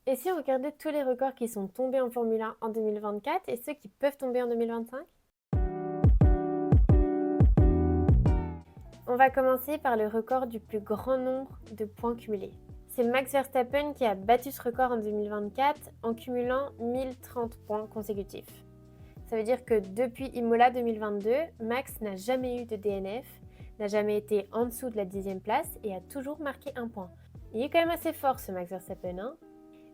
Et si on regardait tous les records qui sont tombés en Formule 1 en 2024 et ceux qui peuvent tomber en 2025? On va commencer par le record du plus grand nombre de points cumulés. C'est Max Verstappen qui a battu ce record en 2024 en cumulant 1030 points consécutifs. Ça veut dire que depuis Imola 2022, Max n'a jamais eu de DNF, n'a jamais été en dessous de la 10e place et a toujours marqué un point. Il est quand même assez fort ce Max Verstappen, hein?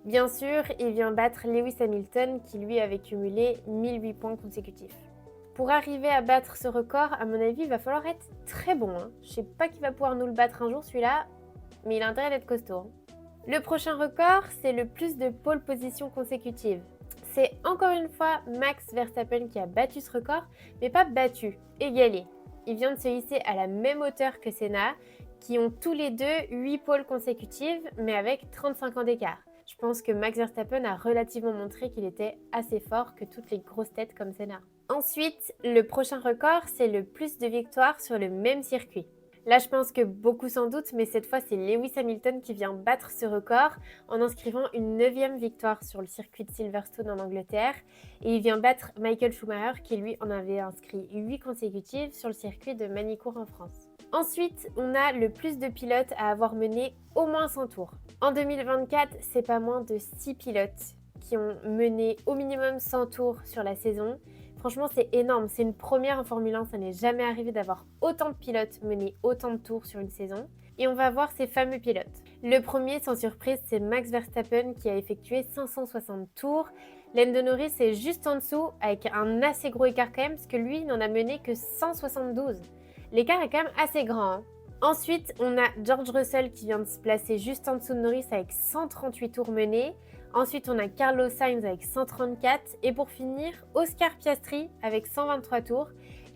Bien sûr, il vient battre Lewis Hamilton qui lui avait cumulé 1008 points consécutifs. Pour arriver à battre ce record, à mon avis, il va falloir être très bon, hein. Je sais pas qui va pouvoir nous le battre un jour celui-là, mais il a intérêt d'être costaud, hein. Le prochain record, c'est le plus de pole position consécutives. C'est encore une fois Max Verstappen qui a battu ce record, mais pas battu, égalé. Il vient de se hisser à la même hauteur que Senna, qui ont tous les deux 8 pôles consécutives, mais avec 35 ans d'écart. Je pense que Max Verstappen a relativement montré qu'il était assez fort que toutes les grosses têtes comme Senna. Ensuite, le prochain record, c'est le plus de victoires sur le même circuit. Là, je pense que beaucoup s'en doutent, mais cette fois, c'est Lewis Hamilton qui vient battre ce record en inscrivant une 9e victoire sur le circuit de Silverstone en Angleterre. Et il vient battre Michael Schumacher qui, lui, en avait inscrit 8 consécutives sur le circuit de Manicourt en France. Ensuite, on a le plus de pilotes à avoir mené au moins 100 tours. En 2024, c'est pas moins de 6 pilotes qui ont mené au minimum 100 tours sur la saison. Franchement, c'est énorme. C'est une première en Formule 1. Ça n'est jamais arrivé d'avoir autant de pilotes mener autant de tours sur une saison. Et on va voir ces fameux pilotes. Le premier, sans surprise, c'est Max Verstappen qui a effectué 560 tours. Lando Norris est juste en dessous avec un assez gros écart quand même parce que lui n'en a mené que 172. L'écart est quand même assez grand, hein. Ensuite, on a George Russell qui vient de se placer juste en dessous de Norris avec 138 tours menés. Ensuite, on a Carlos Sainz avec 134. Et pour finir, Oscar Piastri avec 123 tours.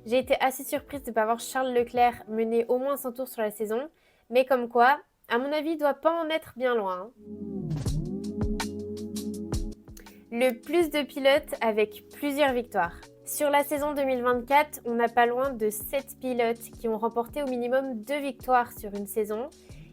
J'ai été assez surprise de ne pas voir Charles Leclerc mener au moins 100 tours sur la saison. Mais comme quoi, à mon avis, il ne doit pas en être bien loin, hein. Le plus de pilotes avec plusieurs victoires. Sur la saison 2024, on n'a pas loin de 7 pilotes qui ont remporté au minimum 2 victoires sur une saison.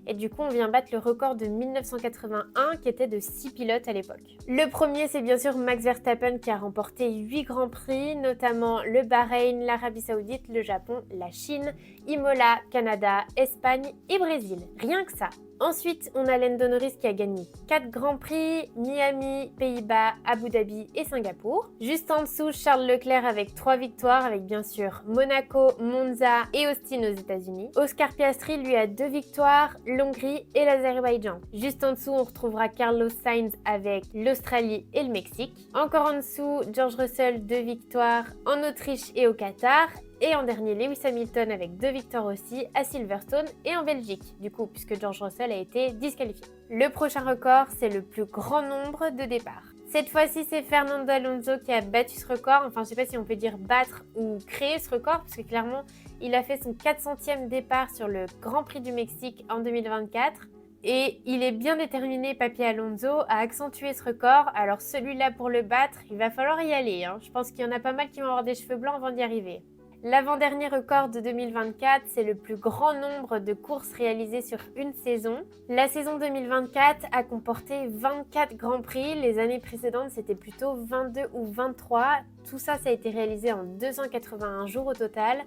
Et du coup, on vient battre le record de 1981 qui était de 6 pilotes à l'époque. Le premier, c'est bien sûr Max Verstappen qui a remporté 8 grands prix, notamment le Bahreïn, l'Arabie Saoudite, le Japon, la Chine, Imola, Canada, Espagne et Brésil. Rien que ça. Ensuite, on a Lando Norris qui a gagné 4 grands prix, Miami, Pays-Bas, Abu Dhabi et Singapour. Juste en dessous, Charles Leclerc avec 3 victoires, avec bien sûr Monaco, Monza et Austin aux États-Unis. Oscar Piastri, lui, a 2 victoires, l'Hongrie et l'Azerbaïdjan. Juste en dessous, on retrouvera Carlos Sainz avec l'Australie et le Mexique. Encore en dessous, George Russell, 2 victoires en Autriche et au Qatar. Et en dernier, Lewis Hamilton avec 2 victoires aussi à Silverstone et en Belgique, du coup, puisque George Russell a été disqualifié. Le prochain record, c'est le plus grand nombre de départs. Cette fois-ci, c'est Fernando Alonso qui a battu ce record. Enfin, je sais pas si on peut dire battre ou créer ce record, parce que clairement, il a fait son 400e départ sur le Grand Prix du Mexique en 2024. Et il est bien déterminé, Papy Alonso, à accentuer ce record. Alors celui-là, pour le battre, il va falloir y aller, hein. Je pense qu'il y en a pas mal qui vont avoir des cheveux blancs avant d'y arriver. L'avant-dernier record de 2024, c'est le plus grand nombre de courses réalisées sur une saison. La saison 2024 a comporté 24 grands prix. Les années précédentes, c'était plutôt 22 ou 23. Tout ça, ça a été réalisé en 281 jours au total.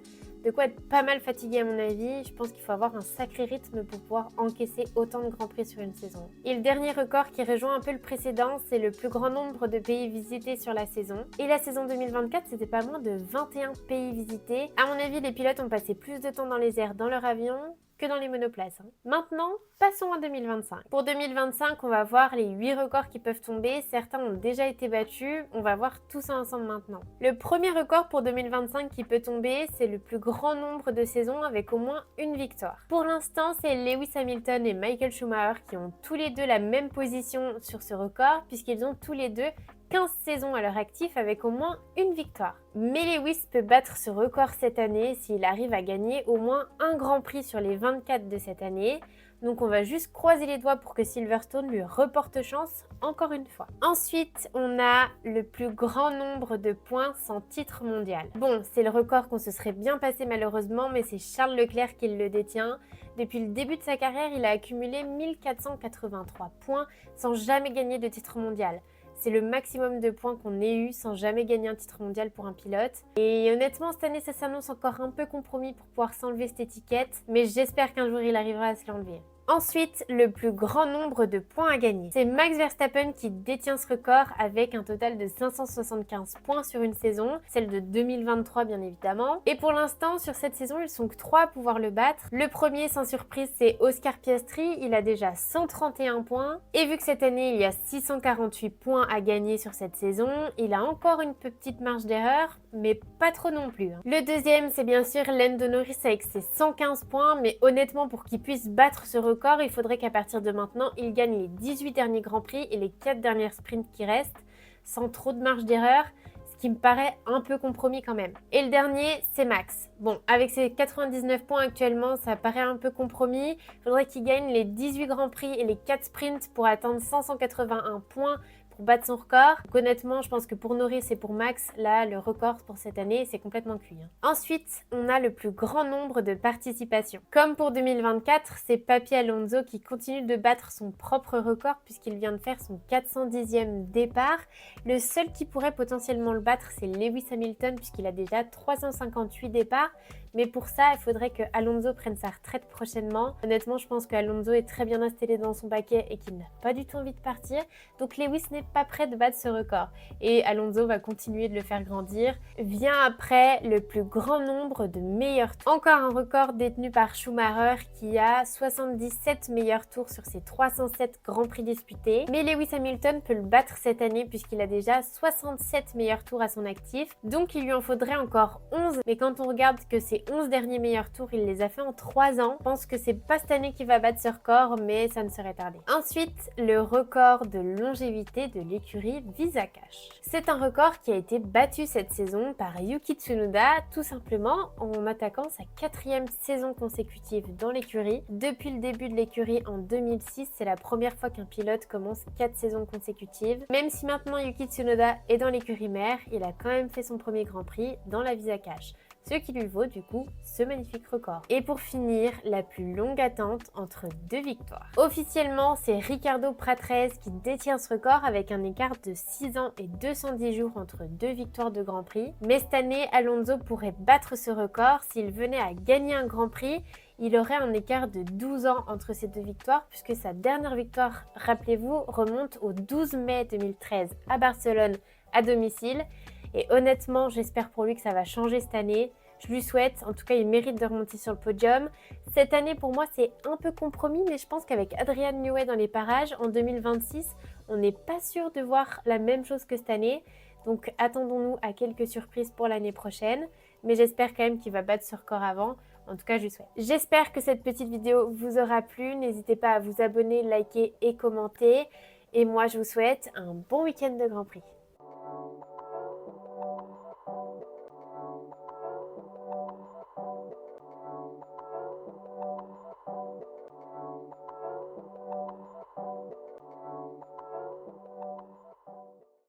De quoi être pas mal fatigué à mon avis. Je pense qu'il faut avoir un sacré rythme pour pouvoir encaisser autant de grands prix sur une saison. Et le dernier record qui rejoint un peu le précédent, c'est le plus grand nombre de pays visités sur la saison. Et la saison 2024, c'était pas moins de 21 pays visités. À mon avis, les pilotes ont passé plus de temps dans les airs dans leur avion que dans les monoplaces, hein. Maintenant, passons à 2025. Pour 2025, on va voir les 8 records qui peuvent tomber. Certains ont déjà été battus. On va voir tout ça ensemble maintenant. Le premier record pour 2025 qui peut tomber, c'est le plus grand nombre de saisons avec au moins une victoire. Pour l'instant, c'est Lewis Hamilton et Michael Schumacher qui ont tous les deux la même position sur ce record, puisqu'ils ont tous les deux 15 saisons à leur actif avec au moins une victoire. Mais Lewis peut battre ce record cette année s'il arrive à gagner au moins un grand prix sur les 24 de cette année. Donc on va juste croiser les doigts pour que Silverstone lui reporte chance encore une fois. Ensuite, on a le plus grand nombre de points sans titre mondial. Bon, c'est le record qu'on se serait bien passé malheureusement, mais c'est Charles Leclerc qui le détient. Depuis le début de sa carrière, il a accumulé 1483 points sans jamais gagner de titre mondial. C'est le maximum de points qu'on ait eu sans jamais gagner un titre mondial pour un pilote. Et honnêtement, cette année, ça s'annonce encore un peu compromis pour pouvoir s'enlever cette étiquette, mais j'espère qu'un jour, il arrivera à se l'enlever. Ensuite, le plus grand nombre de points à gagner. C'est Max Verstappen qui détient ce record avec un total de 575 points sur une saison, celle de 2023 bien évidemment. Et pour l'instant, sur cette saison, ils sont que 3 à pouvoir le battre. Le premier, sans surprise, c'est Oscar Piastri, il a déjà 131 points. Et vu que cette année, il y a 648 points à gagner sur cette saison, il a encore une petite marge d'erreur, mais pas trop non plus. Le deuxième, c'est bien sûr Lando Norris avec ses 115 points, mais honnêtement, pour qu'il puisse battre ce record, il faudrait qu'à partir de maintenant, il gagne les 18 derniers Grands Prix et les 4 dernières sprints qui restent, sans trop de marge d'erreur, ce qui me paraît un peu compromis quand même. Et le dernier, c'est Max. Bon, avec ses 99 points actuellement, ça paraît un peu compromis. Il faudrait qu'il gagne les 18 Grands Prix et les 4 sprints pour atteindre 581 points pour battre son record. Donc, honnêtement, je pense que pour Norris et pour Max, là, le record pour cette année, c'est complètement cuit. Ensuite, on a le plus grand nombre de participations. Comme pour 2024, c'est Papi Alonso qui continue de battre son propre record puisqu'il vient de faire son 410e départ. Le seul qui pourrait potentiellement le battre, c'est Lewis Hamilton puisqu'il a déjà 358 départs. Mais pour ça, il faudrait que Alonso prenne sa retraite prochainement. Honnêtement, je pense qu'Alonso est très bien installé dans son paquet et qu'il n'a pas du tout envie de partir. Donc Lewis n'est pas prêt de battre ce record. Et Alonso va continuer de le faire grandir. Vient après le plus grand nombre de meilleurs tours. Encore un record détenu par Schumacher qui a 77 meilleurs tours sur ses 307 Grands Prix disputés. Mais Lewis Hamilton peut le battre cette année puisqu'il a déjà 67 meilleurs tours à son actif. Donc il lui en faudrait encore 11. Mais quand on regarde que c'est 11 derniers meilleurs tours, il les a fait en 3 ans. Je pense que c'est pas cette année qu'il va battre ce record, mais ça ne serait tardé. Ensuite, le record de longévité de l'écurie Visa-Cash. C'est un record qui a été battu cette saison par Yuki Tsunoda, tout simplement en attaquant sa 4e saison consécutive dans l'écurie. Depuis le début de l'écurie en 2006, c'est la première fois qu'un pilote commence 4 saisons consécutives. Même si maintenant Yuki Tsunoda est dans l'écurie mère, il a quand même fait son premier Grand Prix dans la Visa-Cash. Ce qui lui vaut du coup ce magnifique record. Et pour finir, la plus longue attente entre 2 victoires. Officiellement, c'est Ricardo Pratrez qui détient ce record avec un écart de 6 ans et 210 jours entre 2 victoires de Grand Prix. Mais cette année, Alonso pourrait battre ce record s'il venait à gagner un Grand Prix. Il aurait un écart de 12 ans entre ces 2 victoires puisque sa dernière victoire, rappelez-vous, remonte au 12 mai 2013 à Barcelone à domicile. Et honnêtement, j'espère pour lui que ça va changer cette année. Je lui souhaite, en tout cas il mérite de remonter sur le podium. Cette année pour moi c'est un peu compromis, mais je pense qu'avec Adrian Newey dans les parages, en 2026, on n'est pas sûr de voir la même chose que cette année. Donc attendons-nous à quelques surprises pour l'année prochaine. Mais j'espère quand même qu'il va battre ce record avant. En tout cas, je lui souhaite. J'espère que cette petite vidéo vous aura plu. N'hésitez pas à vous abonner, liker et commenter. Et moi, je vous souhaite un bon week-end de Grand Prix.